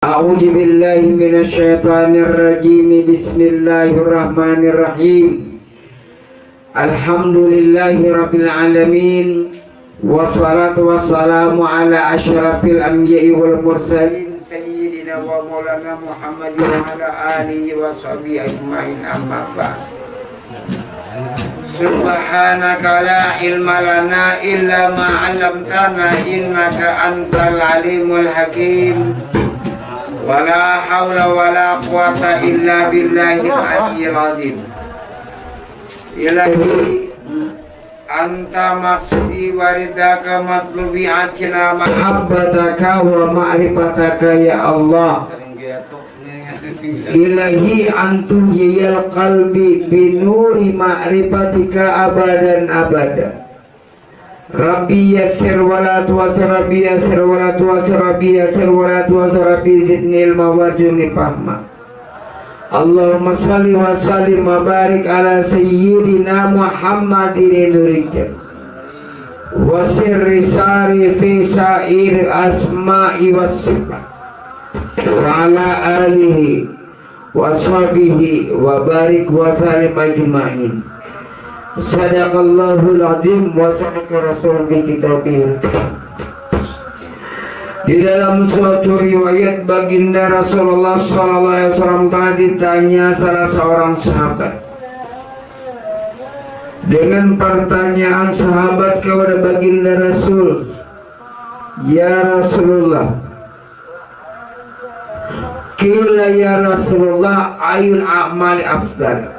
A'udzu billahi minasyaitonir rajim. Bismillahirrahmanirrahim. Alhamdulillahi rabbil alamin. Wassalatu wassalamu ala asyrafil anbiya'i wal mursalin sayyidina wa maulana Muhammadin wa ala alihi wa sahbihi ajmain, amma ba'd. Subhanaka la ilma lana illa ma 'allamtana innaka antal alimul hakim. Wala haula wala quwata illa billahil aliyyil azim. Ilahi anta maksudi waridaka matlubi atina mahabbataka wa ma'rifataka ya Allah. Ilahi antu yiyal qalbi binuri ma'rifatika abadan abada. Rabbi yassir wa la tu'assir, Rabbi yassir wa la tu'assir, Rabbi yassir wa la tu'assir, Rabbi zidni ilma warzuqni fahma. Allahumma shalli wa sallim wa barik ala sayyidina Muhammadin nurijal wa sirri sari fi sa'ir asma'i was sifat wa ala alihi wa sahbihi wa barik wa sallim ajma'in. Sadaqallahul azim wa sadaqa rasul bi kitabih. Di dalam suatu riwayat baginda Rasulullah sallallahu alaihi wasallam telah ditanya salah seorang sahabat dengan pertanyaan sahabat kepada baginda Rasul, "Ya Rasulullah, qila ya Rasulullah ayul a'mali afdal?"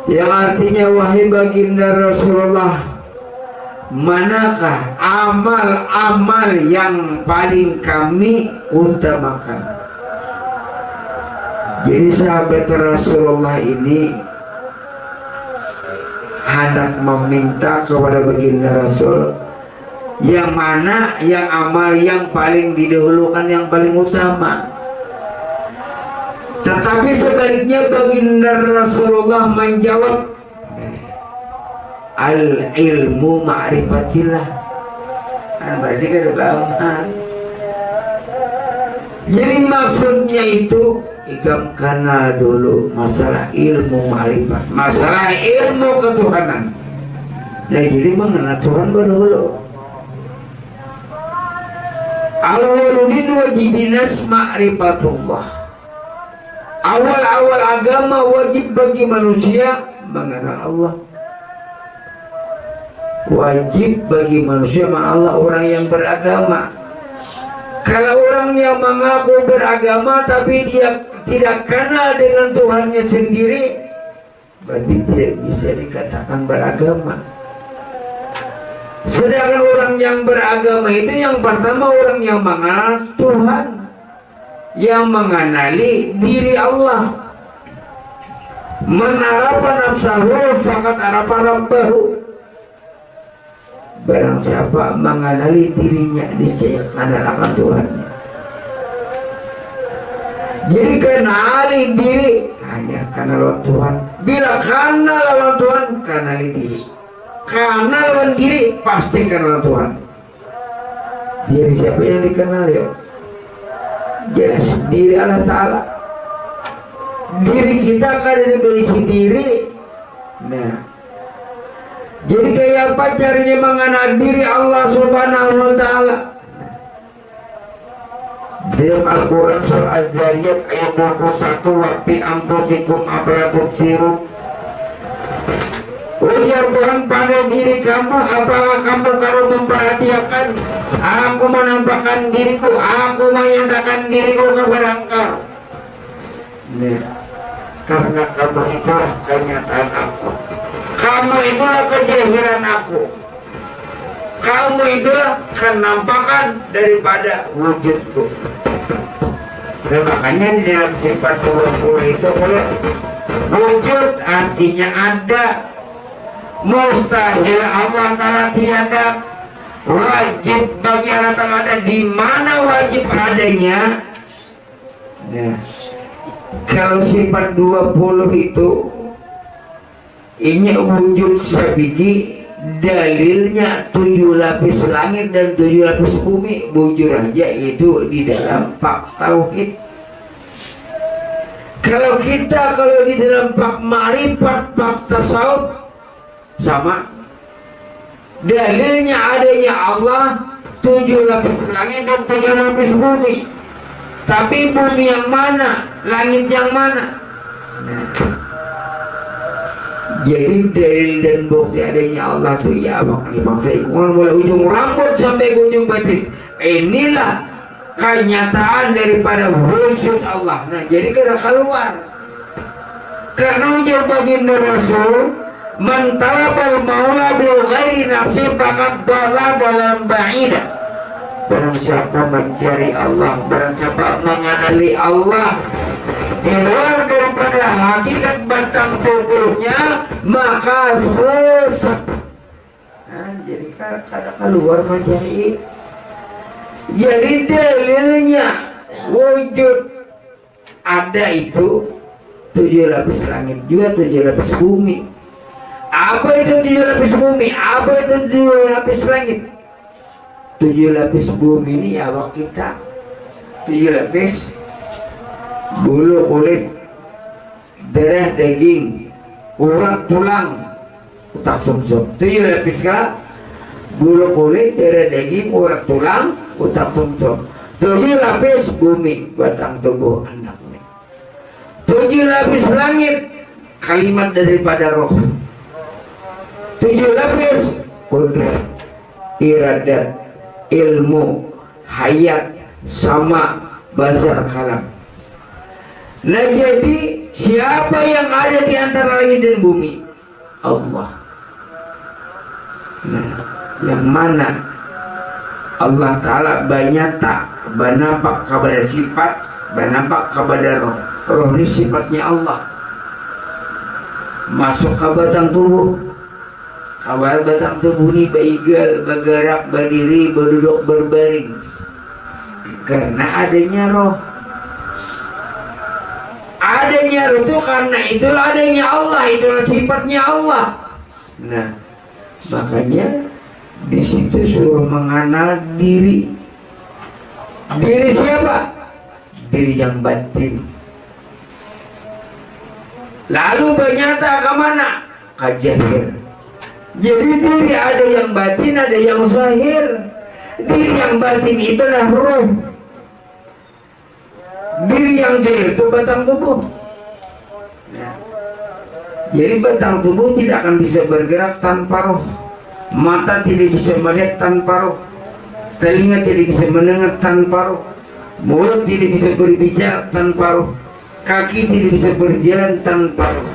Yang artinya, wahai baginda Rasulullah, manakah amal-amal yang paling kami utamakan? Jadi sahabat Rasulullah ini hendak meminta kepada baginda Rasul yang mana yang amal yang paling didahulukan, yang paling utama. Tetapi sebaliknya baginda Rasulullah menjawab, al-ilmu ma'rifatillah. Berarti kan udah. Jadi maksudnya itu ikam kenal dulu masalah ilmu ma'rifat, masalah ilmu ketuhanan. Nah, jadi mengenal Tuhan dulu. Al-waludin wajibinas ma'rifatullah. Awal-awal agama wajib bagi manusia mengenal Allah. Wajib bagi manusia mengenal Allah, orang yang beragama. Kalau orang yang mengaku beragama tapi dia tidak kenal dengan Tuhannya sendiri, berarti tidak bisa dikatakan beragama. Sedangkan orang yang beragama itu yang pertama orang yang mengenal Tuhan, yang mengenali diri Allah. Man arafa nafsahu faqad arafa rabbahu. Barang siapa mengenali dirinya, niscaya kenal akan Tuhannya. Jadi kenali diri hanya kenal Tuhan. Bila kenal lawan Tuhan, kenali diri. Kenal lawan diri, pasti kenal Tuhan. Diri siapa yang dikenal ya? Jelas diri Allah Ta'ala. Diri kita kan berisi diri. Nah, jadi kayak apa caranya mengenal diri Allah Subhanahu wa Ta'ala? Dalam Al-Quran surah Az-Zariyat ayat 21, wa fi anfusikum afala tubsirun. Ujar Tuhan pada diri kamu, apakah kamu kalau memperhatikan? Aku menampakkan diriku, aku menyatakan diriku kepada engkau. Nah, karena kamu itulah kenyataan aku, kamu itulah kejahiran aku, kamu itulah kenampakan daripada wujudku. Dan makanya di dalam sifat 20 itu wujud artinya ada, mustahil Allah Ta'ala tiada, wajib bagi Allah Ta'ala ada. Di mana wajib adanya? Nah, kalau sifat 20 itu ini wujud sabigi dalilnya 7 lapis langit dan 7 lapis bumi, bujur aja itu di dalam bab tauhid. Kalau di dalam bab ma'rifat, bab tasawuf sama. Dalilnya adanya Allah 7 lapis langit dan 7 lapis bumi. Tapi bumi yang mana? Langit yang mana? Nah, jadi dalil dan bukti adanya Allah itu ya abang dimaksa ikutan mulai ujung rambut sampai ujung batis. Inilah kenyataan daripada wujud Allah. Nah, jadi kita keluar. Karena ujar baginda Rasul, man talabal maula bil ghairi nafsi faqad dhalla dalam ba'idah. Barang siapa mencari Allah, barang siapa mengenali Allah di luar daripada hakikat batang tubuhnya, maka sesat. Nah, jadi kadang keluar mencari. Jadi dalilnya wujud ada itu 7 lapis langit juga 7 lapis bumi. Apa itu 7 lapis bumi? Apa itu 7 lapis langit? 7 lapis bumi ini awak kita, 7 lapis bulu kulit, darah daging, urat tulang, otak sumsum. 7 lapis kah? Bulu kulit, darah daging, urat tulang, otak sumsum. 7 lapis bumi, batang tubuh anak. 7 lapis langit, kalimat daripada roh. 7 lapis kudrat, iradat, ilmu, hayat, sama, basar, kalam. Nah, jadi siapa yang ada di antara langit dan bumi? Allah. Nah, yang mana Allah Ta'ala banyata, banapak kepada sifat, banapak kepada roh. Roh ini sifatnya Allah. Masuk ke batang tubuh. Awal batang tubuh ini baigal, bergerak, berdiri, berduduk, berbaring. Karena adanya roh. Adanya roh itu karena itulah adanya Allah, itulah sifatnya Allah. Nah, makanya di situ suruh mengenal diri. Diri siapa? Diri yang batin. Lalu bernyata ke mana? Ke zahir. Jadi diri ada yang batin, ada yang zahir. Diri yang batin itulah roh. Diri yang zahir itu batang tubuh. Nah, jadi batang tubuh tidak akan bisa bergerak tanpa roh. Mata tidak bisa melihat tanpa roh. Telinga tidak bisa mendengar tanpa roh. Mulut tidak bisa berbicara tanpa roh. Kaki tidak bisa berjalan tanpa roh.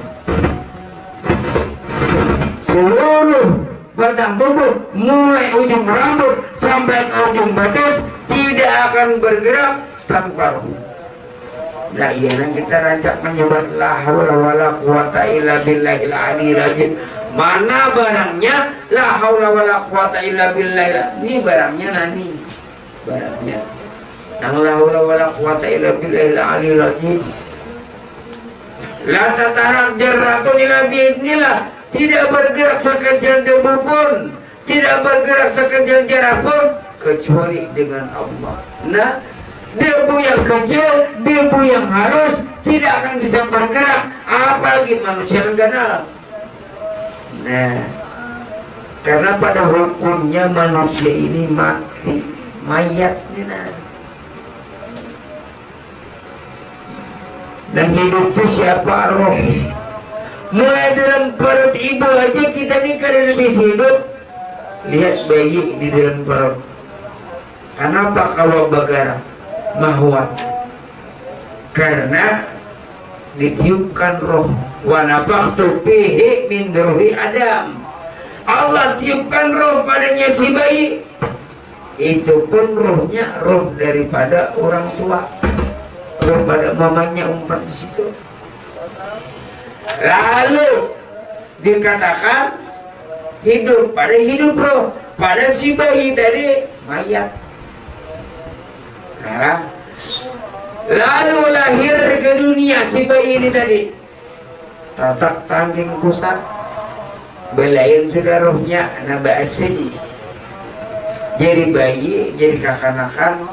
Seluruh batang tubuh mulai ujung rambut sampai ke ujung batas tidak akan bergerak tanpa roh. Nah, iya, kita rancak menyebut la haula wala quwata illa billahil aliyil azim. Mana barangnya? La haula wala quwata illa billah. Ini barangnya nani. Barangnya. Yang la haula wala quwata illa billahil aliyil azim. La tatarak jarratun illa biiznillah. Tidak bergerak sekecil debu pun, tidak bergerak sekecil zarah pun kecuali dengan Allah. Nah, debu yang kecil, debu yang halus tidak akan bisa bergerak, apalagi manusia rendah. Nah, karena pada hukumnya manusia ini mati, mayat. Dan hidup itu siapa? Roh. Mulai dalam perut ibu aja kita nih kada bisa hidup. Lihat bayi di dalam perut. Kenapa kalau bergerak? Mahwat. Karena ditiupkan roh. Wa nafakhtu fihi min ruhi Adam. Allah tiupkan roh padanya si bayi. Itu pun rohnya roh daripada orang tua. Roh pada mamanya umpat di situ. Lalu dikatakan hidup, pada hidup roh, pada si bayi tadi mayat. Nah, lalu lahir ke dunia si bayi ini tadi tatak tangking pusat. belain sudah rohnya naba asin jadi bayi, jadi kakanakan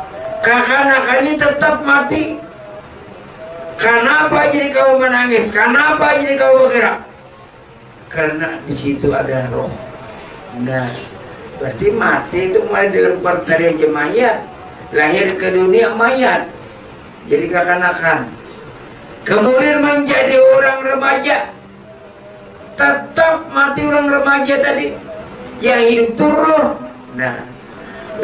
ini tetap mati. Kenapa jadi kau menangis? Kenapa jadi kau bergerak? Karena di situ ada roh. Nah, berarti mati itu mulai dilempar dari aja mayat, lahir ke dunia mayat, jadi kakanakan, kemudian menjadi orang remaja, tetap mati orang remaja tadi, yang hidup turun. Nah,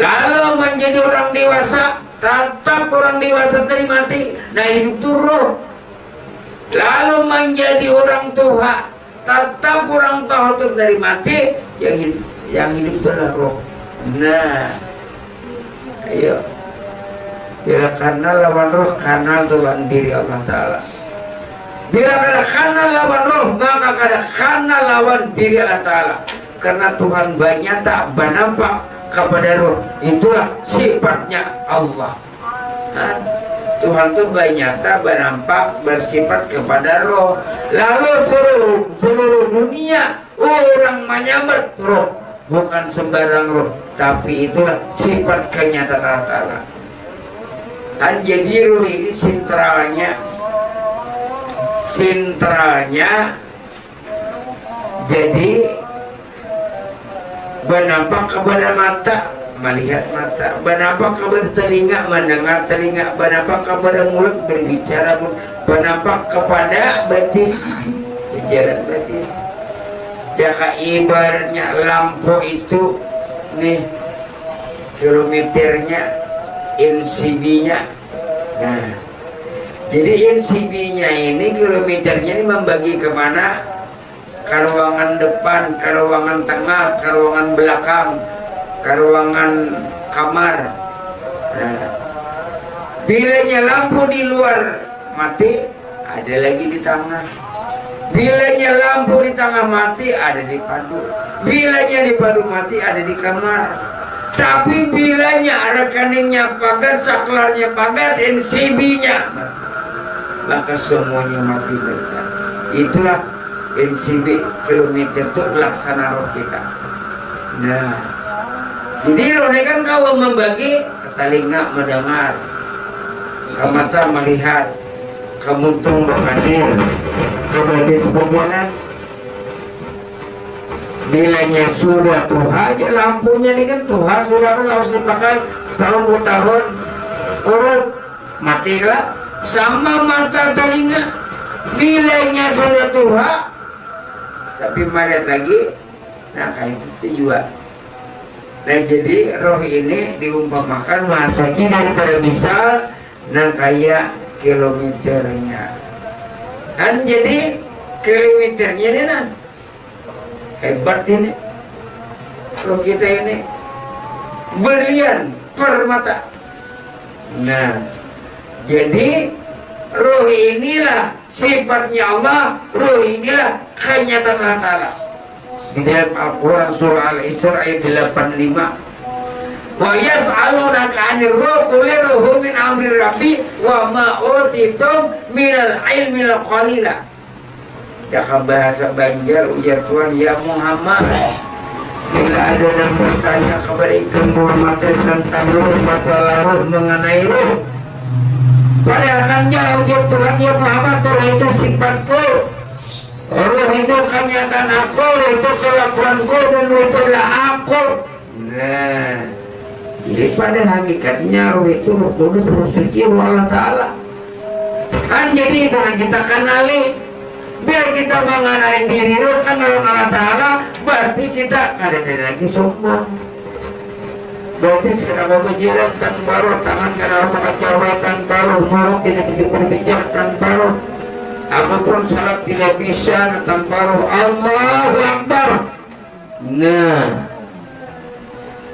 lalu menjadi orang dewasa, tetap orang dewasa tadi mati, nah hidup turun. Lalu menjadi orang tua, tetap orang tua itu dari mati, yang hidup itu adalah roh. Nah, ayo, bila karena lawan roh, karena lawan diri Allah Ta'ala. Bila ada karena lawan roh, maka ada karena lawan diri Allah Ta'ala. Karena Tuhan banyak tak bernampak kepada roh, itulah sifatnya Allah. Nah, Tuhan itu banyak tak bernampak bersifat kepada roh. Lalu seluruh dunia orang menyambut roh, bukan sembarang roh, tapi itulah sifat kenyataan Allah Ta'ala. Dan jadi roh ini sentralnya jadi bernampak kepada mata, melihat mata, bernampak kepada telinga, mendengar telinga, bernampak kepada mulut, berbicara mulut, bernampak kepada betis, berjalan betis. Jika ibaratnya lampu itu nih kilometernya, NCB-nya. Nah, jadi NCB-nya ini kilometernya ini membagi kemana? Ke ruangan depan, ke ruangan tengah, ke ruangan belakang, ke ruangan kamar. Nah, bilanya lampu di luar mati, ada lagi di tengah. Bilanya lampu di tengah mati, ada di padu. Bilanya di padu mati, ada di kamar. Tapi bilanya rekeningnya pagar, saklarnya pagar, NCB-nya, maka semuanya mati bersama. Itulah NCB kilometer itu laksana roh kita. Nah, jadi roh ini kan kau membagi ke telinga mendengar, ke mata melihat, ke muntung berhadir, ke batin sebenarnya. Bilanya sudah Tuhan aja lampunya ini kan Tuhan sudah harus dipakai tahun-tahun urut matilah. Sama mata telinga bilanya sudah Tuhan, tapi melihat lagi, nah kayak itu juga. Nah jadi roh ini diumpamakan masaknya daripada misal, nah kayak kilometernya. Kan jadi kilometernya ini kan hebat ini roh kita ini, berlian permata. Nah, jadi roh inilah sifatnya Allah, roh inilah kenyataan Allah Ta'ala. Di dalam Al-Quran surah Al-Isra ayat 85, wa yas'alunaka 'anir ruh qul ruhu min amri rabbi wa ma utitum minal ilmi qalila. Jaka bahasa Banjar ujar Tuhan, ya Muhammad, bila ada yang bertanya kepada ikan Muhammad tentang roh, masalah roh, mengenai roh, padahal kan jauh Tuhan, ya Muhammad, roh itu sifatku, roh itu kenyataan aku, itu kelakuanku, dan roh itu adalah aku. Nah, jadi pada hakikatnya roh itu roh kudus, roh suci, roh Allah Ta'ala. Kan jadi karena kita kenali, biar kita mengenali diri roh kan Allah Ta'ala, berarti kita ada lagi sombong. Berarti sekarang mau berjalan tanpa roh, tangan karena mengacaukan tanpa roh, mulut tidak bisa berbicara tanpa roh, apapun salat tidak bisa tanpa roh. Allahu Akbar. Nah,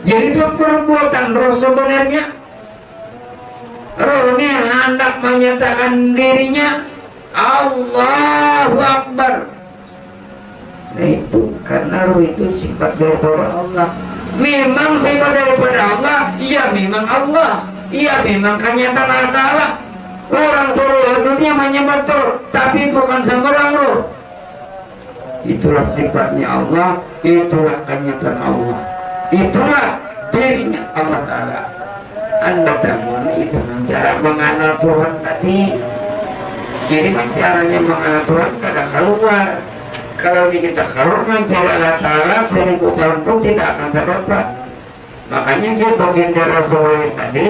jadi itu perbuatan roh sebenarnya. Roh ini hendak menyatakan dirinya Allahu Akbar. Nah itu karena roh itu sifat daripada Allah. Memang sifat daripada Allah, ya memang Allah, ya memang kenyataan Allah Ta'ala. Orang turun dunia menyembah, tapi bukan sembarang roh. itulah sifatnya Allah, itulah kenyataan Allah, itulah dirinya Allah Ta'ala. Anda tahu itu cara mengenal Tuhan tadi. Jadi caranya mengenal Tuhan tidak keluar. Kalau kita keluar mencari Allah Ta'ala 1000 tahun pun tidak akan terdapat. Makanya dia baginda Rasulullah tadi,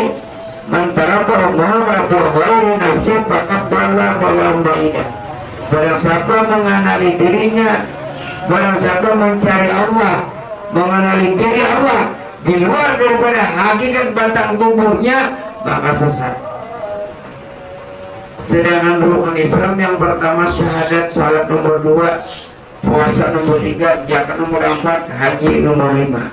mantara Allah berbairi nafsi pakat Allah dalam baidah. Barang siapa mengenali dirinya, barang siapa mencari Allah, mengenali diri Allah di luar daripada hakikat batang tubuhnya, maka sesat. Sedangkan rukun Islam yang pertama syahadat, salat nomor 2, puasa nomor 3, zakat nomor 4, haji nomor 5.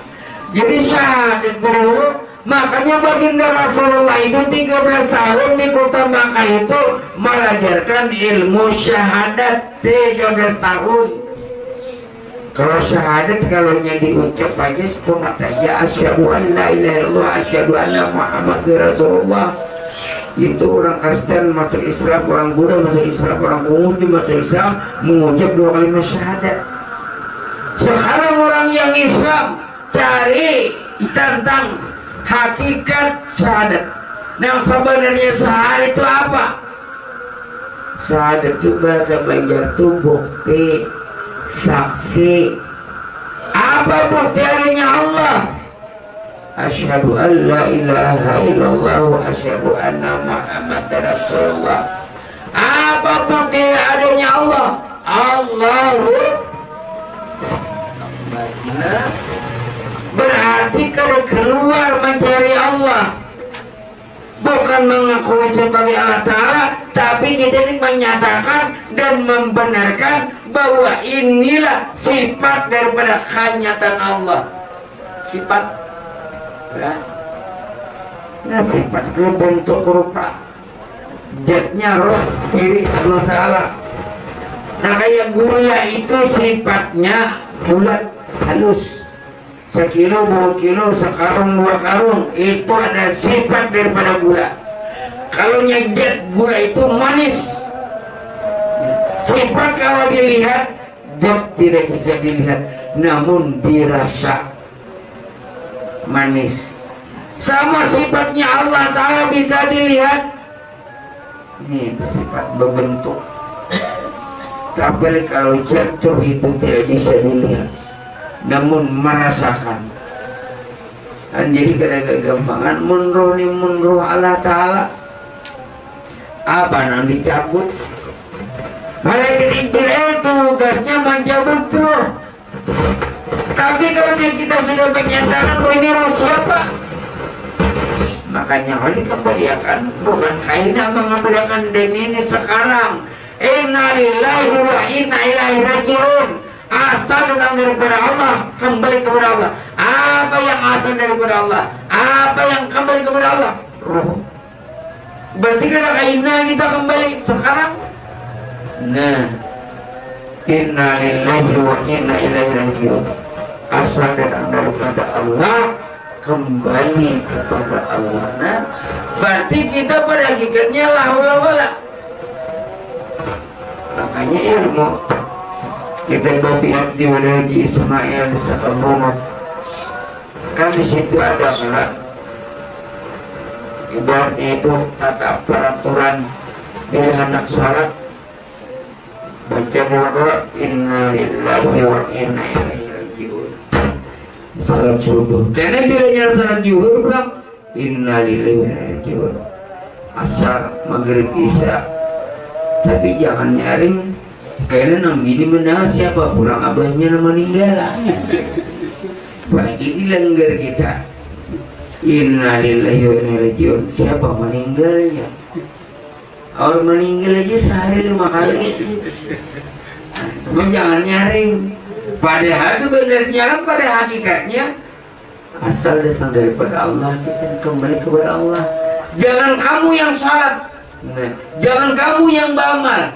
Jadi syahadat dulu. Makanya baginda Rasulullah itu 13 tahun di kota Makkah itu mengajarkan ilmu syahadat 13 tahun. Kalau syahadat kalau diucap aja setengah aja asyhadu an la ilaha illallah asyhadu anna Muhammadar Rasulullah. Itu orang Kristen masuk Islam, orang Buddha masuk Islam, orang Yahudi masuk Islam mengucap 2 kalimat syahadat. Sekarang orang yang Islam cari tentang hakikat syahadat. Yang sebenarnya syahadat itu apa? Syahadat itu bahasa belajar itu bukti, saksi. Apa bukti adanya Allah? Asyhadu an la ilaha illallah wa asyhadu anna Muhammadar Rasulullah. Apa bukti adanya Allah? Allahu berarti kalau keluar mencari Allah bukan mengakui sebagai Allah Ta'ala, tapi kita ini menyatakan dan membenarkan bahwa inilah sifat daripada kenyataan Allah. Sifat ya. Nah sifat itu bentuk rupa, zatnya roh diri Allah Ta'ala. Nah kayak gula itu sifatnya bulat halus, 1 kilo, 2 kilo, sekarung, 2 karung, itu ada sifat daripada gula. Kalau nyejat gula itu manis. Sifat kalau dilihat, zat tidak bisa dilihat, namun dirasa manis. Sama sifatnya Allah Ta'ala bisa dilihat. Ini sifat berbentuk. Tapi kalau jatuh itu tidak bisa dilihat, namun merasakan. Dan jadi kadang gampangan munroh Allah Ta'ala apa yang dicabut. Malaikat Jibril itu tugasnya mencabut tuh. Tapi kalau kita sudah menyatakan bahwa ini roh siapa, makanya kalau dikembalikan bukan kainnya mengambilkan demi ini sekarang. Inna lillahi wa inna ilaihi raji'un. Asal datang daripada Allah, kembali kepada Allah. Apa yang asal daripada Allah, apa yang kembali kepada Allah? Roh. Berarti kalau kainnya kita kembali sekarang. Nah, inna lillahi wa inna ilaihi raji'un. Asal datang daripada Allah, kembali kepada Allah. Nah, berarti kita pada hakikatnya la haula wala. Makanya ilmu kita berpihak di Haji Ismail di Sakamumut. Kan di situ ada salat. Ibaratnya itu tata peraturan dari anak salat. Baca doa inna lillahi wa inna ilaihi raji'un. Salat subuh. Karena bilanya salat zuhur bilang inna lillahi wa inna ilaihi raji'un. Asar, maghrib, isya. Tapi jangan nyaring karena nam gini benar siapa pulang abahnya nama meninggal. Apalagi dilanggar kita. Inna lillahi wa inna ilaihi raji'un. Siapa meninggalnya? Orang meninggal aja sehari 5 kali. Cuma jangan nyaring. Padahal sebenarnya pada hakikatnya asal datang daripada Allah, kita kembali kepada Allah. Jangan kamu yang salat. Nah, jangan kamu yang beramal,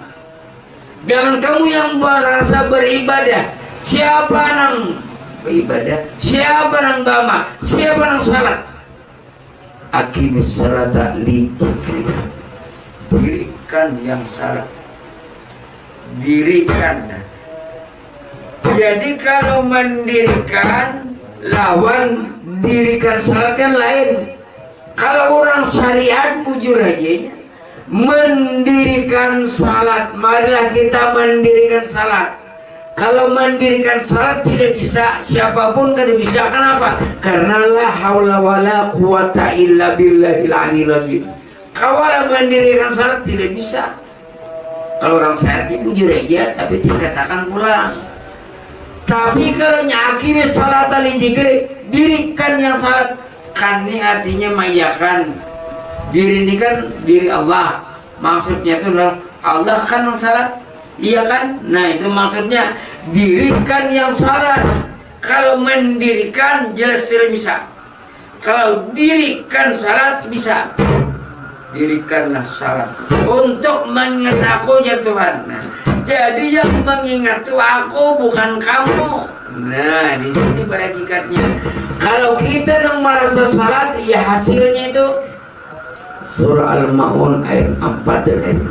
jangan kamu yang merasa beribadah. Siapa yang beribadah? Siapa yang beramal? Siapa yang salat? Aqimis salata li dzikrika. Dirikan yang salat. Dirikan Jadi kalau mendirikan lawan dirikan salat kan lain. Kalau orang syariat bujur aja mendirikan salat, marilah kita mendirikan salat. Kalau mendirikan salat tidak bisa, siapapun tidak bisa. Kenapa? Karena la haula wala quwata illa billahil aliyil azim. Kalau mendirikan salat tidak bisa. Kalau orang syariat bujur aja tapi dikatakan pulang. Tapi kalau nyakini salat al-zikri, dirikan yang salat, kan ini artinya mayakan. Diri ini kan diri Allah. Maksudnya itu Allah kan yang salat, iya kan? Nah itu maksudnya dirikan yang salat. Kalau mendirikan jelas tidak bisa. Kalau dirikan salat bisa. Dirikanlah salat untuk mengingat aku ya Tuhan. Nah, jadi yang mengingat itu aku bukan kamu. Nah di sini hakikatnya. Kalau kita yang merasa salat, ya hasilnya itu surah Al-Maun ayat 4 dan ayat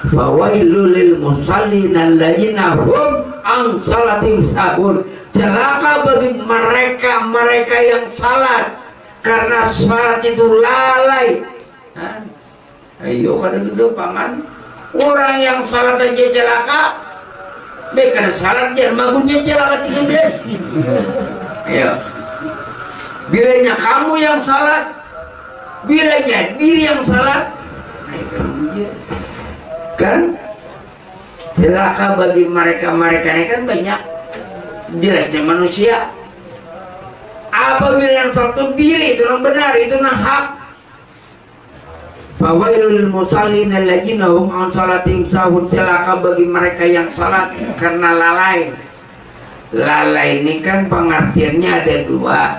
5. Fawailul lil musallin alladzina hum an salatihim sahun. Celaka bagi mereka yang salat karena salat itu lalai. Ayo kan gitu pangan. Orang yang salat aja celaka, mereka salat jangan magunnya celaka 13. Ayo. Bilanya kamu yang salat, bilanya diri yang salat, kan celaka bagi mereka ini kan banyak. Jelasnya manusia. Apabila yang satu diri itu yang benar, itu yang hak. Fawailul musallin alladzina hum an salatihim sahun. Celaka bagi mereka yang salat karena lalai. Lalai ini kan pengertiannya ada dua.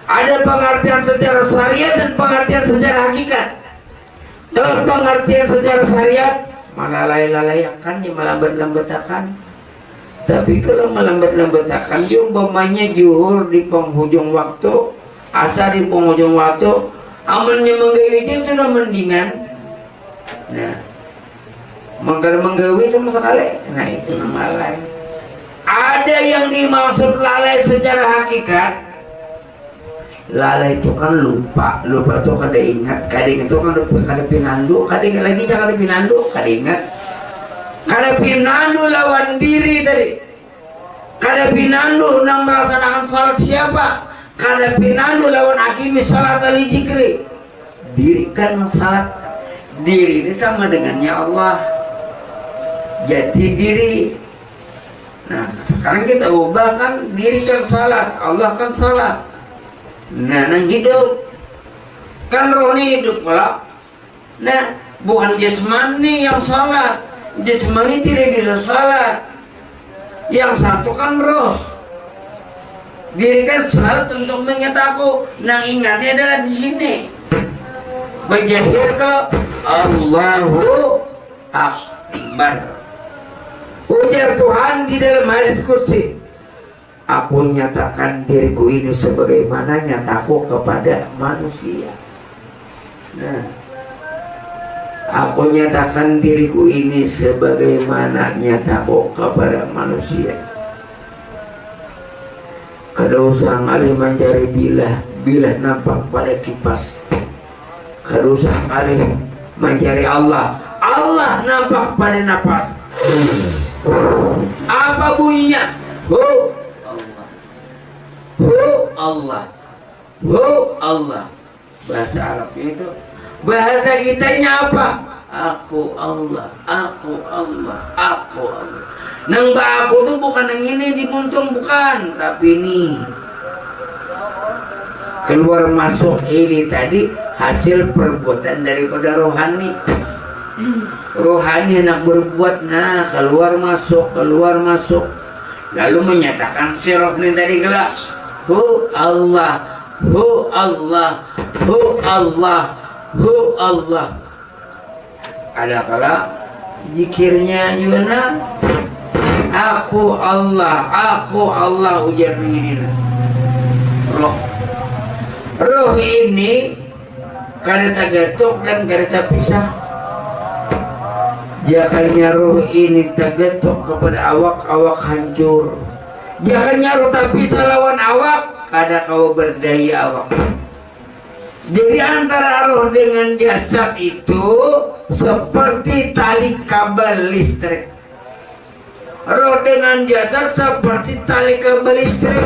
Ada pengertian secara syariat dan pengertian secara hakikat. Kalau pengertian secara syariat melalai-lalaikan, ya melambat-lambatakan. Tapi kalau melambat-lambatakan, umpamanya zuhur di penghujung waktu, asar di penghujung waktu, amalnya menggawi itu sudah mendingan. Nah, menggawi sama sekali. Nah itu nama lalai. Ada yang dimaksud lalai secara hakikat. Lalai itu kan lupa itu kada ingat, kada ingat itu kan kada pinandu, kada ingat lagi jangan pinandu, kada ingat. Kada pinandu lawan diri tadi. Kada pinandu nang melaksanakan salat siapa? Kada pinandu lawan akimi salat al-zikri. Dirikan salat. Diri ini sama dengannya Allah. Jati diri. Nah, sekarang kita ubah kan dirikan salat, Allah kan salat. Nah, hidup kan rohani hidup pula. Nah, bukan jasmani yang salat. Jasmani tidak bisa salat. Yang satu kan roh. Diri kan salat untuk mengingat aku. Nah, ingatnya adalah di sini. Berjahir ke Allahu Akbar. Ujar Tuhan di dalam hadis kursi. Aku nyatakan diriku ini sebagaimana nyataku kepada manusia. Nah, aku nyatakan diriku ini sebagaimana nyataku kepada manusia. Kada usah kali mencari bila nampak pada kipas. Kada usah kali mencari Allah nampak pada napas. Apa bunyinya? Allah. Allah. Bahasa Arabnya itu. Bahasa kitanya apa? Aku Allah. Aku Allah. Aku Allah. Nang aku tuh bukan yang ini dibuntung, bukan, tapi ini keluar masuk ini tadi hasil perbuatan daripada rohani. Rohani nak berbuat, nah keluar masuk, lalu menyatakan sirah ini tadi kelak. Hu Allah, Hu Allah, Hu Allah, Hu Allah. Ada kala zikirnya gimana? Aku Allah ujar begini. Roh ini kada tagatuk dan kada terpisah. Jakanya roh ini tagatuk kepada awak hancur. jangan nyaruh tapi lawan awak kada kau berdaya awak. Jadi antara roh dengan jasad itu seperti tali kabel listrik. Roh dengan jasad seperti tali kabel listrik.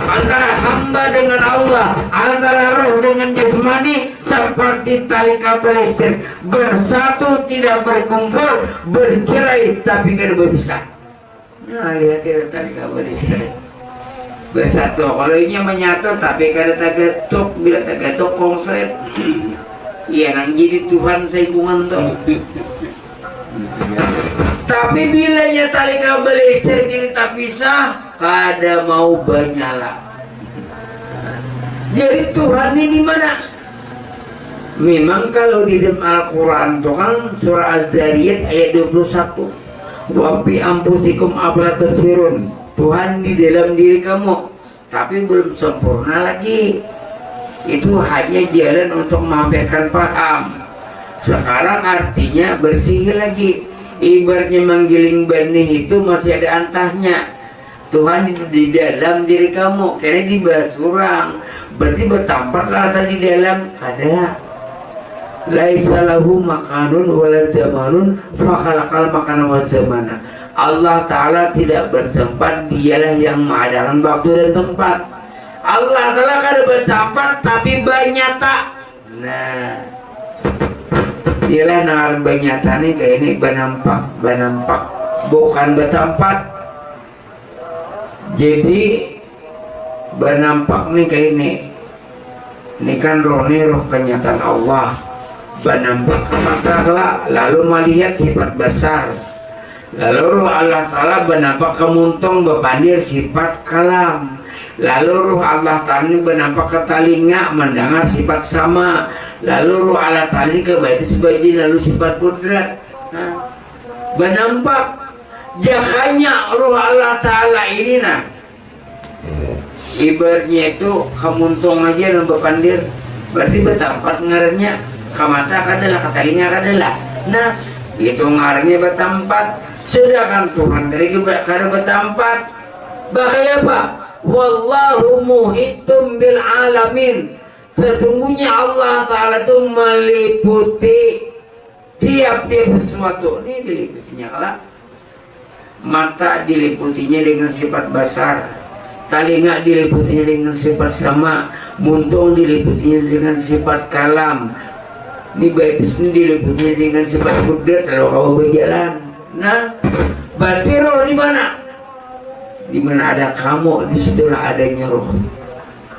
Antara hamba dengan Allah, antara roh dengan jasmani seperti tali kabel listrik. Bersatu tidak berkumpul, bercerai tapi kada berpisah. Nah, lihat tali kabel listrik. Bersatu, kalau ini menyatu tapi kada tagatuk, bila tagatuk konslet. Iya nang jadi Tuhan saya kungan tuh. Tapi bila ya tali kabel listrik ini tak pisah, kada mau banyala. Jadi Tuhan ini di mana? Memang kalau di dalam Al-Quran itu kan surah Az-Zariyat ayat 21. Wa fi anfusikum afala tubsirun. Tuhan di dalam diri kamu, tapi belum sempurna lagi. Itu hanya jalan untuk memamerkan paham. Sekarang artinya bersih lagi. Ibaratnya menggiling benih itu masih ada antahnya. Tuhan itu di dalam diri kamu, karena dibahas orang. Berarti bertampaklah tadi di dalam ada. Laisa lahu makanun wala zamanun fa khalaqal makana wa zamana. Allah Ta'ala tidak bertempat, dialah yang mengadakan waktu dan tempat. Allah Ta'ala kada bertempat tapi banyata. Nah, dialah nalar banyata nih kayak ini benampak bukan bertempat. Jadi benampak nih kayak ini. Ini kan roh kenyataan Allah. Benampak mata lalu melihat sifat besar. Lalu ruh Allah Ta'ala benampak kemuntung berpandir sifat kalam. Lalu ruh Allah Ta'ala benampak ke telinga mendengar sifat sama. Lalu ruh Allah Ta'ala ke batis bajin lalu sifat kudrat. Benampak jakanya ruh Allah Ta'ala ini nah. Ibaratnya itu kemuntung aja dan berpandir. Berarti bertempat ngaranya ke mata kadalah, ke telinga kadalah. Nah itu ngaranya bertempat. Sedangkan Tuhan dari kada bertempat. Bahaya apa? Wallahu muhitum bil alamin. Sesungguhnya Allah Ta'ala itu meliputi tiap-tiap sesuatu. Ini diliputinya kalah. Mata diliputinya dengan sifat basar, telinga diliputinya dengan sifat sama, muntung diliputinya dengan sifat kalam. Ini baitis ini diliputinya dengan sifat kudrat kalau kau berjalan. Nah, berarti roh di mana? Di mana ada kamu, di situlah adanya roh.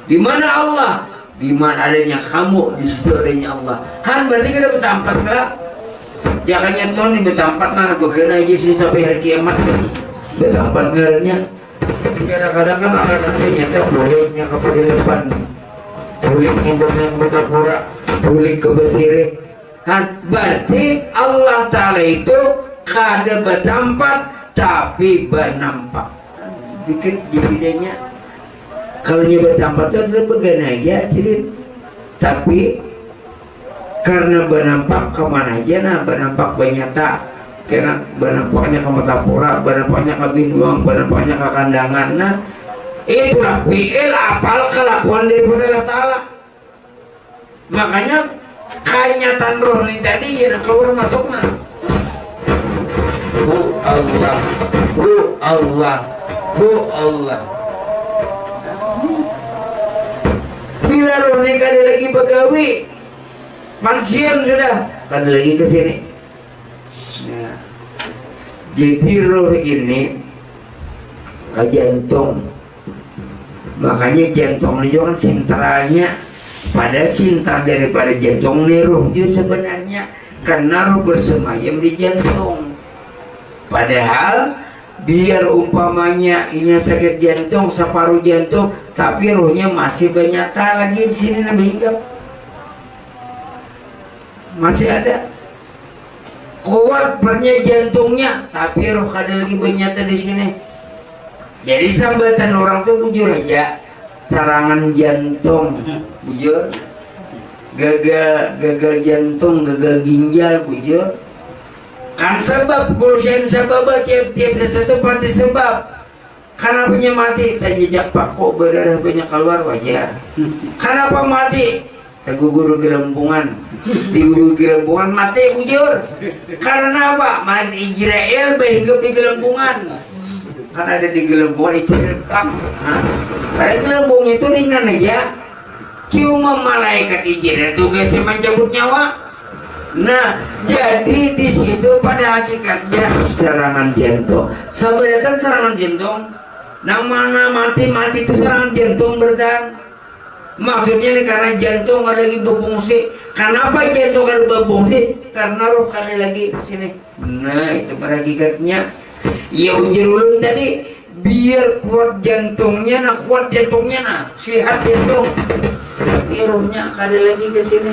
Di mana Allah? Di mana adanya kamu, di situ adanya Allah. Han berarti kita bertempat lah. Jangan nyetor nih bertempat nah, berkena aja sih sampai hari kiamat kan. Bertempat ngaranya. Kadang-kadang kan orang nanti nyata bolehnya kepada depan, bolehnya dengan berkapura, boleh ke besire. Han berarti Allah Ta'ala itu kada bertempat tapi bernampak. Dikit bedanya. Kalau dia bertempat itu adalah bagian aja sih. Tapi karena bernampak kemana aja nah, bernampak banyata. Karena bernampaknya ke metapura, bernampaknya ke binuang, bernampaknya ke kandangan. Nah itulah fi'il apal kelakuan daripada Allah Ta'ala. Makanya kenyataan roh ini tadi yang keluar masuk nah. Hu Allah, Hu Allah, Hu Allah. Bila roh ini kada lagi begawi, pensiun sudah, kada lagi ke sini. Nah, jadi roh ini ke jantung. Makanya jantung itu kan sentralnya, pada sentra daripada jantung ini roh itu sebenarnya, karena roh bersemayam di jantung. Padahal biar umpamanya ini sakit jantung, separuh jantung, tapi rohnya masih banyata lagi di sini Nabi Hingga. Masih ada. Kuat pernya jantungnya, tapi roh kada lagi banyata di sini. Jadi sambatan orang tuh bujur aja, serangan jantung, bujur, gagal jantung, gagal ginjal, bujur. Kan sebab kurusan sebab tiap-tiap sesuatu pasti sebab. Kenapa mati? Tajijak pak kok berdarah banyak keluar wajar. Kenapa mati? Gugur gelembungan. Di gugur gelembungan mati bujur. Karena apa? Mati Israel hidup di gelembungan. Karena ada di gelembungan Israel. Karena gelembung itu ringan aja. Cuma malaikat Israel tugasnya mencabut nyawa. Nah, jadi di situ pada hakikatnya serangan jantung. Sampai datang serangan jantung. Nah, mana mati itu serangan jantung bertahan. Maksudnya nih karena jantung lagi berfungsi. Kenapa jantung ada berfungsi? Karena roh kali lagi sini. Nah, itu pada hakikatnya. Ya ujar ulun tadi, biar kuat jantungnya, nah kuat jantungnya, nah sehat jantung. Ini rohnya kali lagi ke sini.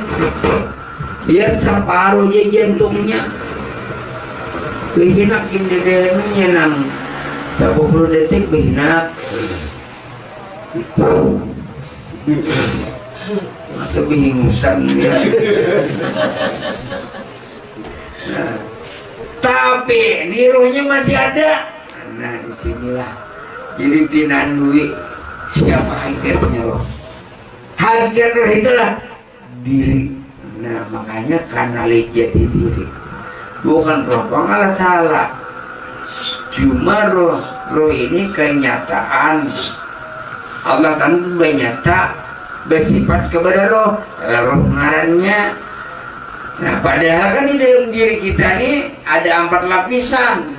Biar separuh ya jantungnya. Behinak indedennya nang 10 detik behinak. Masa bingusan ya. Nah, tapi di rohnya masih ada. Nah disinilah jadi tinaan duit siapa hakikatnya roh. Hakikat roh itulah diri. Nah makanya kanali jati diri. Bukan roh pengalah salah. Cuma roh ini kenyataan. Allah kan bernyata bersifat kepada roh ngarannya. Nah padahal kan di dalam diri kita ini ada 4 lapisan.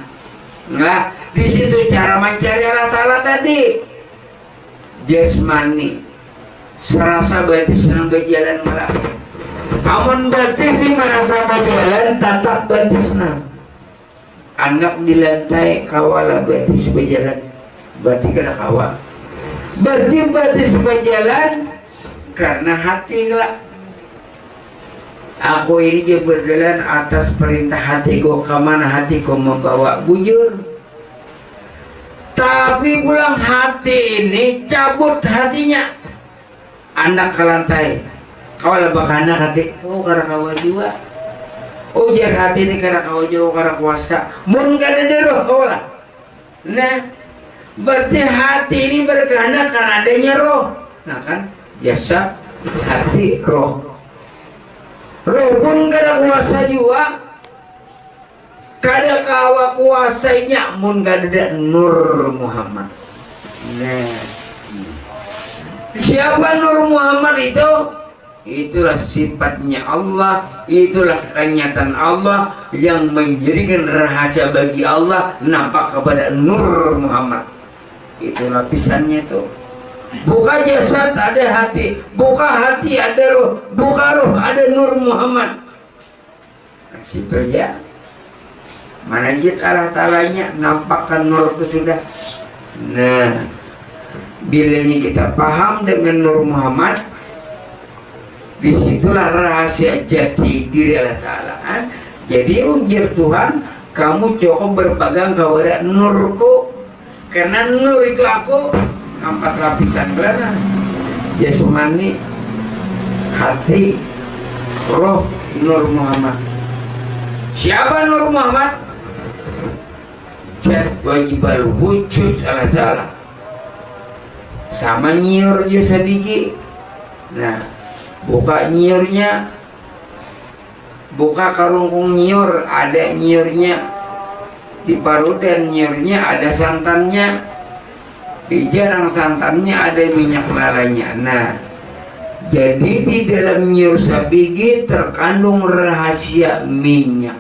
Nah di situ cara mencari Allah Ta'ala tadi jasmani, serasa batis senang berjalan malah. Amun batis di merasa berjalan tatap batisna. Anggap di lantai kawala batis berjalan. Berarti kena kawal. Berarti batis berjalan karena hati lah. Aku ini juga berjalan atas perintah hatiku. Kemana hatiku membawa bujur. Tapi pulang hati ini cabut hatinya. Anak ke lantai. Kawal bakana hati. Oh karena kawal jiwa. Ujar hati ini karena kawal jiwa karena kuasa. Mun gak ada roh kawal. Nah berarti hati ini berkehendak karena adanya roh. Nah kan jasa hati roh. Roh pun kada kuasa juga. Kada kawa kuasainya mun kada ada Nur Muhammad. Nah siapa Nur Muhammad itu? Itulah sifatnya Allah. Itulah kenyataan Allah yang menjadikan rahasia bagi Allah nampak kepada Nur Muhammad. Itu lapisannya itu. Buka jasad ada hati, buka hati ada roh, buka roh ada Nur Muhammad. Nah, situ aja. Mana jid Allah Ta'alanya nampakkan nur itu sudah. Nah, bilanya kita paham dengan Nur Muhammad, disitulah rahasia jati diri Allah Ta'ala. Jadi ujar Tuhan, kamu cukup berpegang kepada nurku. Karena nur itu aku 4 lapisan berana. Jasmani, hati, roh, Nur Muhammad. Siapa Nur Muhammad? Jat wajibal wujud Allah Ta'ala. Sama nyiur juga sedikit. Nah, buka nyiurnya, buka karungkung nyiur, ada nyiurnya. Di parudan nyiurnya ada santannya. Di jarang santannya ada minyak lalanya. Nah, jadi di dalam nyiur sabigi terkandung rahasia minyak.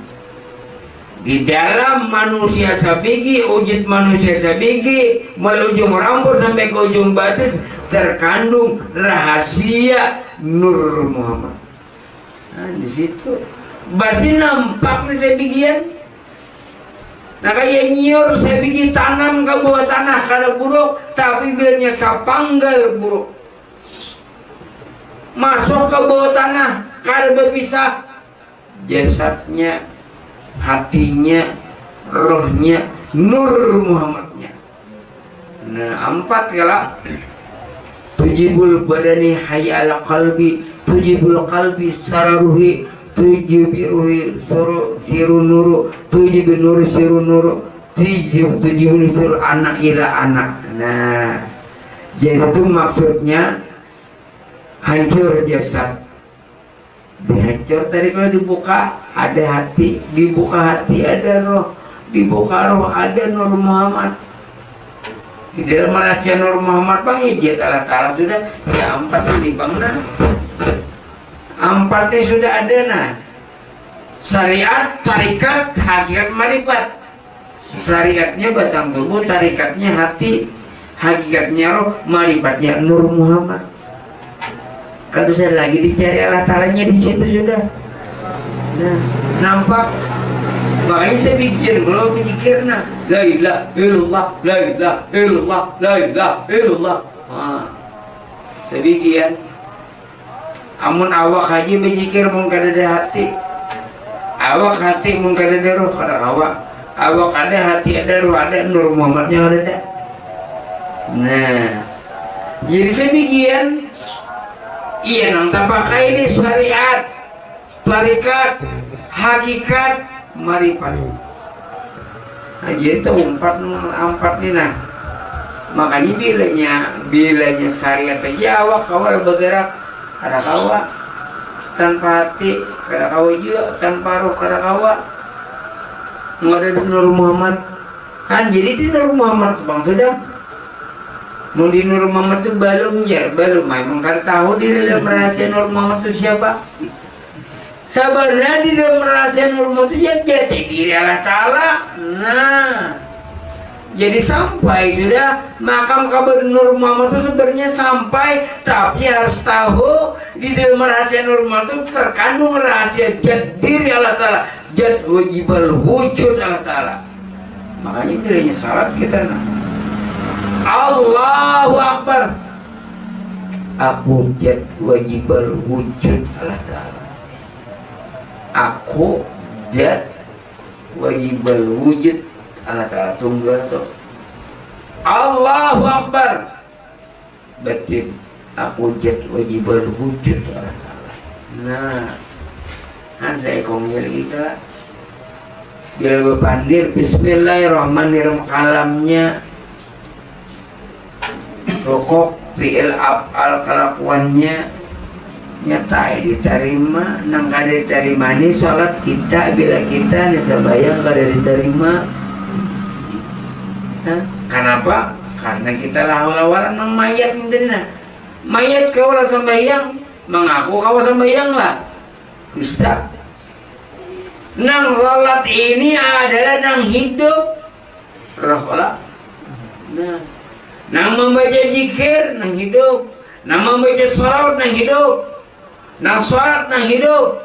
Di dalam manusia sabigi, wujud manusia sabigi, mulai ujung rambut sampai ke ujung batin terkandung rahasia Nur Muhammad. Nah, di situ berarti nampak nih sabigian. Nah kayak nyiur sabigi tanam ke bawah tanah kada buruk, tapi bilanya sapanggal buruk. Masuk ke bawah tanah kada berpisah. Jasadnya, hatinya, rohnya, Nur Muhammadnya. Nah 4 kala tujibul badani hayya ala qalbi, tujibul qalbi sararuhi, tujibi ruhi siru nuru, tujibi nuru siru nuru, tujuh unsur anak ila anak. Nah, jadi itu maksudnya hancur jasad. Dihancur tadi kalau dibuka ada hati, dibuka hati ada roh, dibuka roh ada Nur Muhammad. Di dalam rahasia Nur Muhammad Bang Ijat Allah Ta'ala sudah ya 4 ini Bang nah. 4 ini sudah ada nah. Syariat, tarikat, hakikat, marifat. Syariatnya batang tubuh, tarikatnya hati, hakikatnya roh, marifatnya Nur Muhammad. Kalau saya lagi dicari Allah Ta'alanya di situ sudah. Nah, nampak. Makanya saya pikir kalau pikir nah, la ilaha illallah, la ilaha illallah, la ilaha illallah. Saya pikir amun awak haji berjikir mungkin ada hati. Awak hati mungkin ada roh kada awak. Awak ada hati ada roh ada Nur Muhammadnya ada. Nah, jadi saya pikir iya nang pakai ini syariat, tarikat, hakikat, marifat. Nah, jadi itu 4 nih nah. Makanya bilanya syariat aja awak kawal bergerak kada kawa tanpa hati kada kawa juga tanpa roh kada kawa. Nggak ada Nur Muhammad kan jadi di Nur Muhammad Bang sudah. Mau di Nur Muhammad itu belum memang kan tahu di dalam rahasia Nur Muhammad itu siapa. Sabarnya di dalam rahasia Nur Muhammad itu jati diri Allah Ta'ala. Nah, jadi sampai sudah makam kabar Nur Muhammad itu sebenarnya sampai, tapi harus tahu di dalam rahasia Nur Muhammad itu terkandung rahasia jati diri Allah Ta'ala, jat wajibal wujud Allah Ta'ala. Makanya bilangnya salat kita nah. Allahu Akbar. Aku jat wajibal wujud Allah Ta'ala. Aku jat wajibal wujud Allah Ta'ala. Tunggal tuh Allahu Akbar. Batin aku jat wajibal wujud Allah Ta'ala. Nah, kan saya kongil kita bila berpandir bismillahirrahmanirrahim kalamnya rokok fi'il af'al kelakuannya nyata diterima nang kada diterima ini sholat kita bila kita nitabayang kada diterima. Kenapa? Karena kita lawan nang mayat nindena mayat kawala sambayang mengaku kawala sambayang lah Ustaz. Nang sholat ini adalah nang hidup roh lah. Nah, nang membaca zikir nang hidup, nang membaca salawat nang hidup, nang salat nang hidup,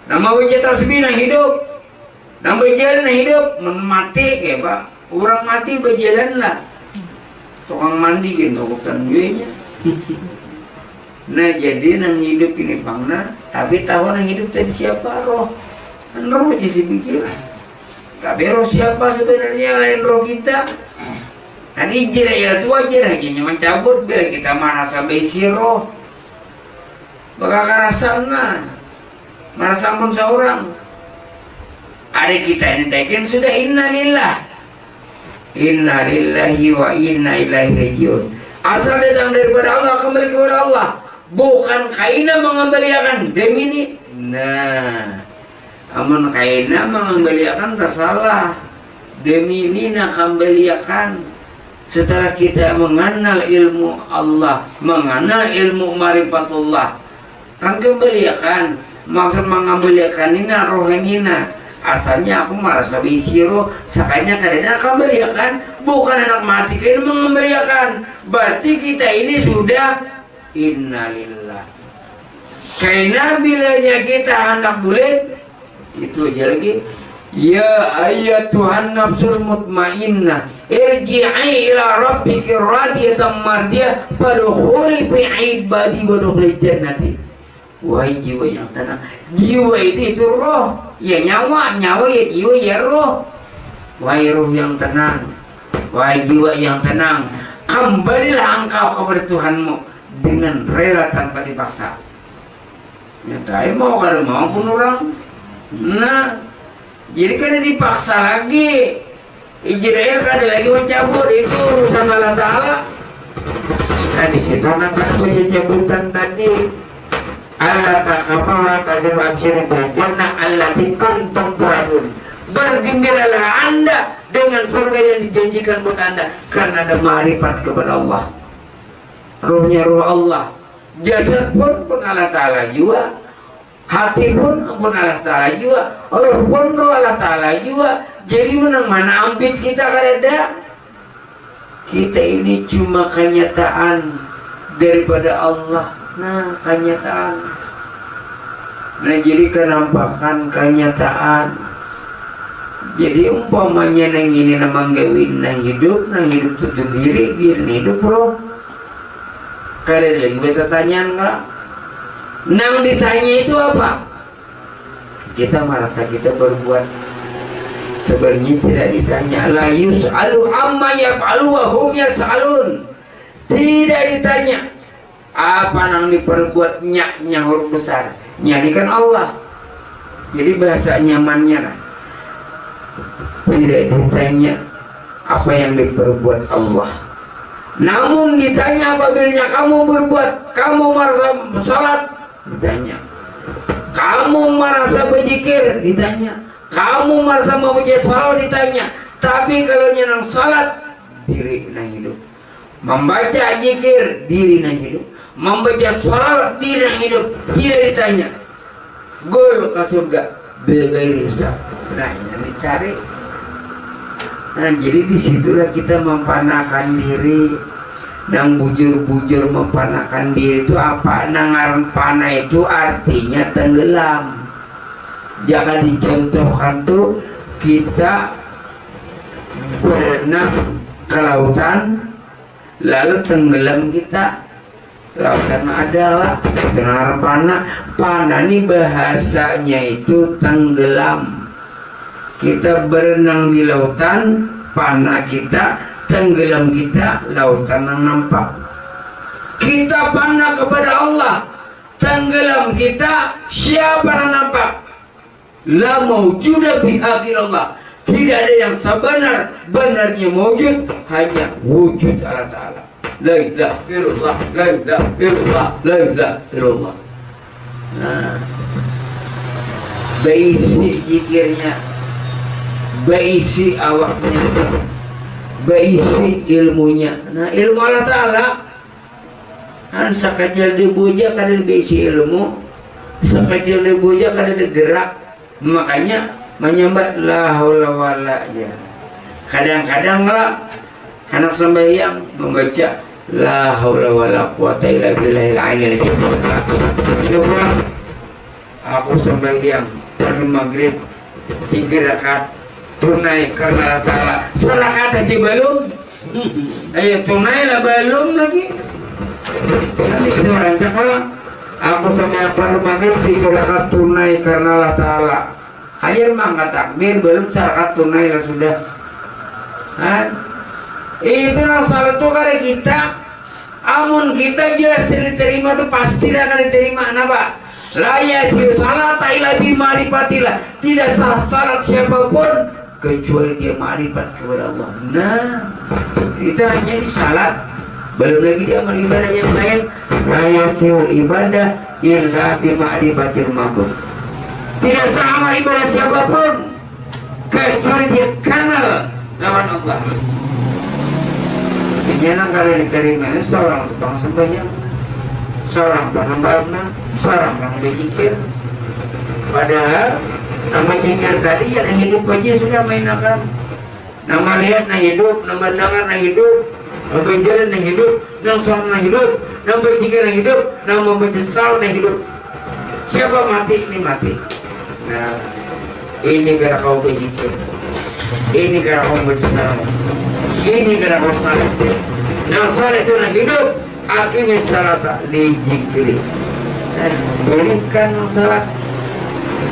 nang membaca tasbih nang hidup, nang berjalan nang hidup. Mati ya Pak, orang mati berjalan lah. Tukang mandi gitu bukan gue. Nah jadi nang hidup ini bangna, tapi tahu nang hidup tadi siapa roh? Kan roh aja sih pikir. Tapi roh siapa sebenarnya lain roh kita? Kan ijir ya itu aja lagi mencabut bila kita merasa besiro bakal karasana merasa pun seorang ada kita ini tekin sudah innalillah innalillahi wa inna ilaihi rajiun. Asal datang daripada Allah kembali kepada Allah, bukan kaina mengembalikan demi ini. Nah, amun kaina mengembalikan tersalah demi ini nak kembalikan. Setelah kita mengenal ilmu Allah, mengenal ilmu marifatullah, kan kembalikan maksud mengembalikan ini rohanina. Asalnya aku merasa bisiro, sakanya karena kembalikan bukan anak mati ini mengembalikan. Berarti kita ini sudah innalillah. Karena bilanya kita hendak bulat itu aja lagi. Ya ayyatuhan nafsul mutmainnah irji'i ila rabbiki radiyatan mardiyah fadkhuli fi ibadi wadkhuli jannati. Wahai jiwa yang tenang, jiwa itu roh, ya nyawa ya jiwa ya roh. Wahai roh yang tenang, wahai jiwa yang tenang, kembalilah engkau kepada Tuhanmu dengan rela tanpa dipaksa. Nyatai mau kalau mau pun orang. Nah, jadi karena dipaksa lagi Israel kan ada lagi mencabut, itu urusan Allah Ta'ala. Nah di situ nampak punya cabutan tadi. Allah takabala tajam absyir jannah allati kuntum tu'adun. Bergembiralah Anda dengan surga yang dijanjikan buat Anda karena ada ma'rifat kepada Allah. Ruhnya ruh Allah. Jasad pun Allah Ta'ala juga. Hati pun Allah Ta'ala juga. Ruh pun Allah Ta'ala juga. Jadi mana ampit kita kada. Kita ini cuma kenyataan daripada Allah. Nah, kenyataan. Nah, jadi kenampakan kenyataan. Jadi umpamanya nang ini namang gawin nang hidup itu sendiri dia hidup bro. Kada lagi bertanyaan enggak? Nang ditanya itu apa? Kita merasa kita berbuat. Sebenarnya tidak ditanya. La yus'alu amma yaf'alu wa hum yas'alun. Tidak ditanya apa nang diperbuat nyaknya huruf besar. Nyarikan Allah. Jadi bahasa nyamannya lah. Tidak ditanya apa yang diperbuat Allah. Namun ditanya apabila kamu berbuat, kamu merasa salat, ditanya. Kamu merasa berzikir, ditanya. Kamu merasa membaca salawat, ditanya. Tapi kalau nyenang salat, diri nang hidup. Membaca zikir, diri nang hidup. Membaca salawat, diri nang hidup. Tidak ditanya. Gol ke surga, bebas hisab. Nah, yang dicari. Nah, jadi disitulah kita mempanakan diri. Nang bujur-bujur mempanakan diri itu apa? Nang panah itu artinya tenggelam. Jangan dicontohkan tuh kita berenang ke lautan lalu tenggelam kita. Lautan adalah tengah panah ini bahasanya itu tenggelam. Kita berenang di lautan, panah kita tenggelam kita, lautan yang nampak. Kita panah kepada Allah, tenggelam kita, siapa yang nampak? La mawjuda bi akhir Allah. Tidak ada yang sebenar-benarnya mewujud, hanya wujud Allah Ta'ala. La ilaha illallah, la ilaha illallah, la ilaha illallah. Nah, berisi zikirnya, berisi awaknya, berisi ilmunya. Nah, ilmu Allah Ta'ala kan sekecil dibuja kada berisi ilmu, sekecil dibuja kada gerak. Makanya menyambat la haula wala ya. Kadang-kadang lah anak sembahyang membaca la haula wala quwata illa billahil aliyil azim. Aku sembahyang pada maghrib 3 rakaat tunai karena Allah Ta'ala. Serakat aja belum. Ayo tunai lah belum lagi. Nanti kita rancak lah. Aku sembahyang pada maghrib 3 rakaat tunai karena Allah Ta'ala. Akhir mangkat takbir belum serakat tunai lah sudah. Kan? Itu yang salah tuh karena kita. Amun kita jelas diterima tuh pasti akan diterima. Kenapa? La yasir salat illa bi ma'rifatillah. Tidak sah salat siapapun kecuali dia ma'rifat kepada Allah. Nah, itu hanya di salat. Belum lagi dia amal ibadah yang lain. La yasir ibadah illa bi ma'rifatil ma'bud. Tidak sah amal ibadah siapapun kecuali dia kenal lawan Allah. Jangan kalian diterima seorang tukang sembahyang, seorang penghamba, seorang yang berzikir. Padahal nama zikir tadi yang hidup aja sudah mainkan. Nama lihat na hidup, nama dengar na hidup, nama jalan na hidup, nama sholat na hidup, nama berzikir na hidup, nama membaca salawat na hidup. Siapa mati ini mati. Nah, ini karena kau berzikir, ini karena kau membaca salawat, ini karena kau salat. Nah, salat itu na hidup. Akhirnya salat li zikri. Dan berikan salat.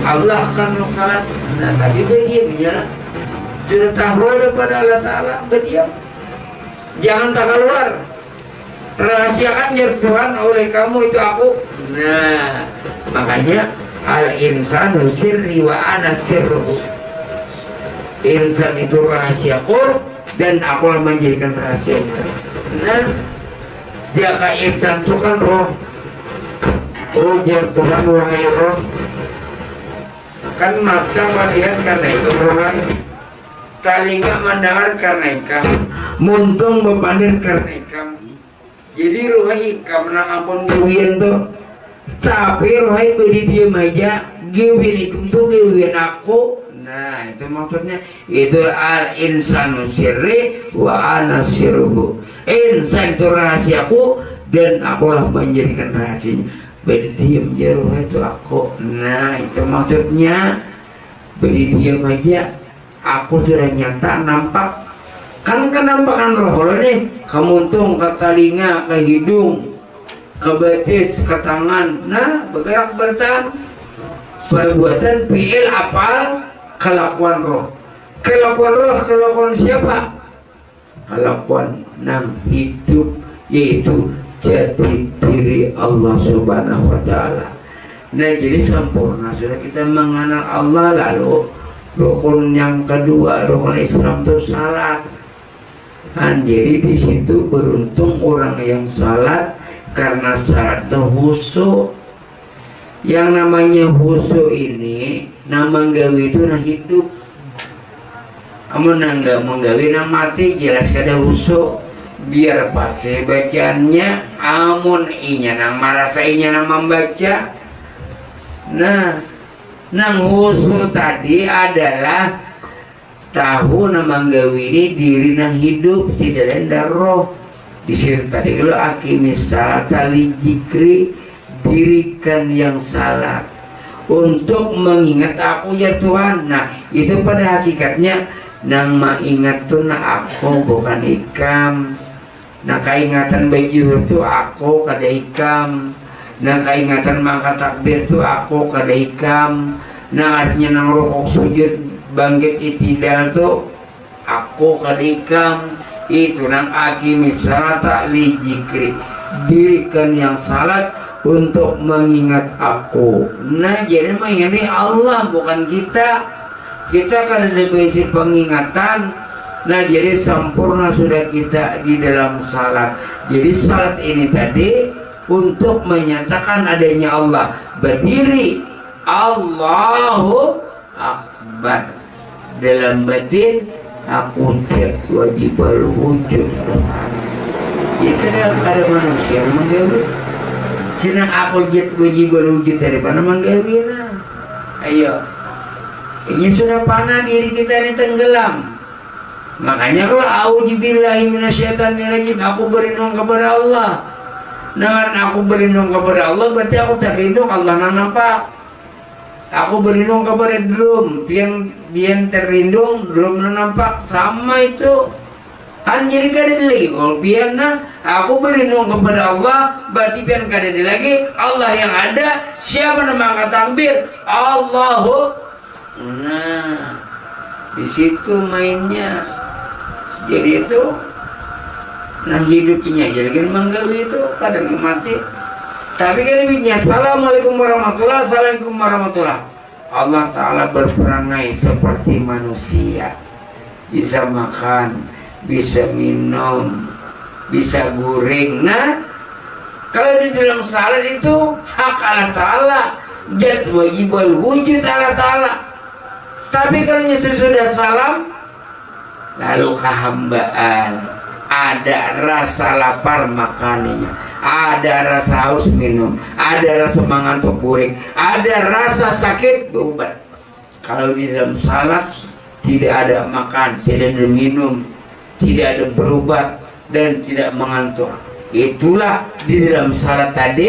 Allah kan salat. Nah, tadi berdiam ya. Sudah tahu daripada Allah Ta'ala berdiam. Jangan tak keluar. Rahasiakan Tuhan oleh kamu itu aku. Nah, makanya al insanu sirri wa ana sirruhu. insan itu rahasiaku dan akulah menjadikan rahasianya. Nah, jika insan itu kan roh, ujar Tuhan wahai roh, kan mata melihat karena itu rohai, telinga mendengar karena ikam, muntung bepandir karena ikam. Jadi rohai ikam nang ampun gawian tuh, tapi rohai beri diam aja, gawian ikam tuh gawian aku. Nah itu maksudnya, itu al insanu sirri wa ana sirruhu. Insan itu rahasiaku dan akulah menjadikan rahasianya. Berdiam ya roh itu aku. Nah itu maksudnya, beri diam aja, aku sudah nyata nampak. Kan nampakan roh kalau nih, kemuntung, ke telinga, ke hidung, ke betis, ke tangan. Nah bergerak bertahan, perbuatan fi'il apal, kelakuan roh. Kelakuan roh, kelakuan siapa? Kelakuan nang hidup, yaitu jati diri Allah Subhanahu wa Ta'ala. Nah jadi sempurna sudah kita mengenal Allah. Lalu rukun yang kedua, rukun Islam itu salat. Dan jadi di situ beruntung orang yang salat, karena salat itu khusyuk. Yang namanya khusyuk ini, nama nggawi itu nah hidup. Amun nggak menggawi nah mati, jelas kada khusyuk. Biar pasti bacaannya, amun inya nang merasa inya nang membaca. Nah nang khusyuk tadi adalah tahu nama nggawi ini diri nang hidup, tidak ada roh. Di situ tadi kalau akimis salata li jikri, dirikan yang salat untuk mengingat aku ya Tuhan. Nah itu pada hakikatnya nama ingat tuh nah aku bukan ikam. Nah keingatan baju itu aku kada ikam. Nah keingatan mangkat takbir itu aku kada ikam. Nah artinya nang rukuk sujud bangkit itidal tuh aku kada ikam. Itu nang akimis salata li jikri, dirikan yang salat untuk mengingat aku. Nah jadi mengingat Allah bukan kita. Kita kan ada basic pengingatan. Nah jadi sempurna sudah kita di dalam salat. Jadi salat ini tadi untuk menyatakan adanya Allah. Berdiri Allahu Akbar, dalam batin aku tiap wajib berwujud. Itu ada manusia menggawi. Cina aku wajib berwujud dari mana menggawi nah. Ayo, ini sudah panah diri kita ini tenggelam. Makanya kalau auzubillahi minasyaitonirrajim, aku berlindung kepada Allah. Dengan aku berlindung kepada Allah berarti aku terlindung, Allah nampak. Aku berlindung kepada drum, pian terlindung, drum nampak, sama itu. Anjir kada lagi, kalau pian aku berlindung kepada Allah berarti pian kada lagi, Allah yang ada. Siapa nama angkat takbir? Allahu. Nah, di situ mainnya. Jadi itu nah hidupnya jadi menggawi itu kadang mati. Tapi kan lebihnya assalamualaikum warahmatullahi, assalamualaikum warahmatullahi. Allah Ta'ala berperangai seperti manusia, bisa makan, bisa minum, bisa guring. Nah kalau di dalam salat itu hak Allah Ta'ala, jat wajibal wujud Allah Ta'ala. Tapi kalau sudah salam, lalu kehambaan, ada rasa lapar makannya, ada rasa haus minum, ada rasa mengantuk guring, ada rasa sakit berobat. Kalau di dalam salat tidak ada makan, tidak ada minum, tidak ada berobat dan tidak mengantuk. Itulah di dalam salat tadi,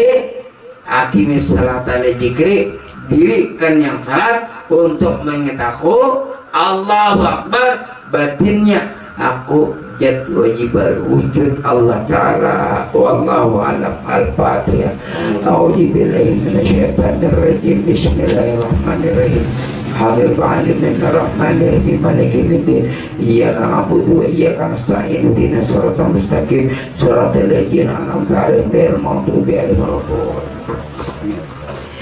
akimis salat ala jikri, dirikan yang salat untuk mengingat aku, Allahu Akbar, batinnya aku jat wajib wujud Allah Ta'ala. Wallahu a'lam. Al-Fatihah. A'udzubillahi minasyaitonirrajim. Bismillahirrahmanirrahim. Hamil ba'alimin ar-Rahmanirrahim. Maliki yaumiddin. Iyyaka na'budu wa iyyaka nasta'in. Ihdinas siratal mustaqim. Siratal ladzina an'amta 'alaihim ghairil maghdubi 'alaihim waladdallin.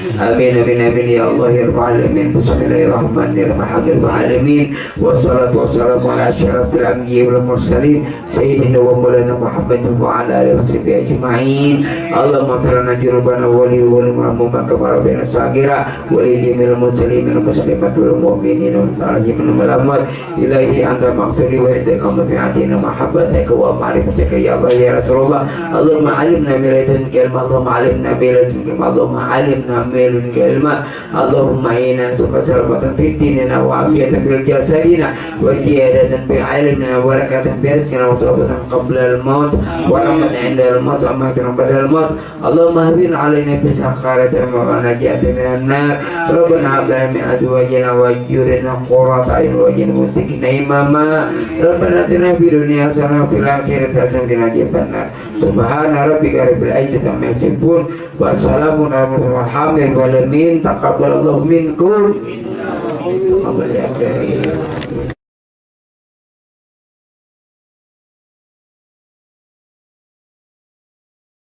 Amin amin amin ya Allah ya rabbal alamin. Bismillahirrahmanirrahim. Alhamdulillahirabbil wassalatu wassalamu ala asyrafil anbiya'i wal mursalin sayyidina wa maulana Muhammadin wa ala alihi washabihi ajma'in. Allahumma firna junubana wa li wa ma'muma kama rabbana sagira wa li jamil muslimin wal muslimat wal mu'minin wal mu'minin wal amwat. Ilahi anta maghfirli wa hadina bi'adina mahabbataka wa ma'rifataka ya Allah ya Rasulullah. Allahumma alimna min ladunka ilma. Allahumma alimna min ladunka ilma. Allahumma alimna min ladunka ilma. Allahumma inna subhanaka fi dinina wa afiyatan fil jasadina wa ziyadatan fil ilmina wa barakatan fi rizqina wa tawbatan qabla al-maut wa rahmatan 'inda al-maut wa maghfiratan ba'da al-maut. Allahumma hawwin 'alaina bi sakharatil maut najatan minan nar. Rabbana hab lana min azwajina wa dhurriyyatina qurrata a'yun waj'alna muttaqina imama. Rabbana atina fid dunya hasanah wa fil akhirati hasanah wa qina adzabannar. Subhana rabbika rabbil izzati amma yasifun wa salamun alal mursalin walhamdulillahi rabbil alamin. Taqabbalallahu minkum.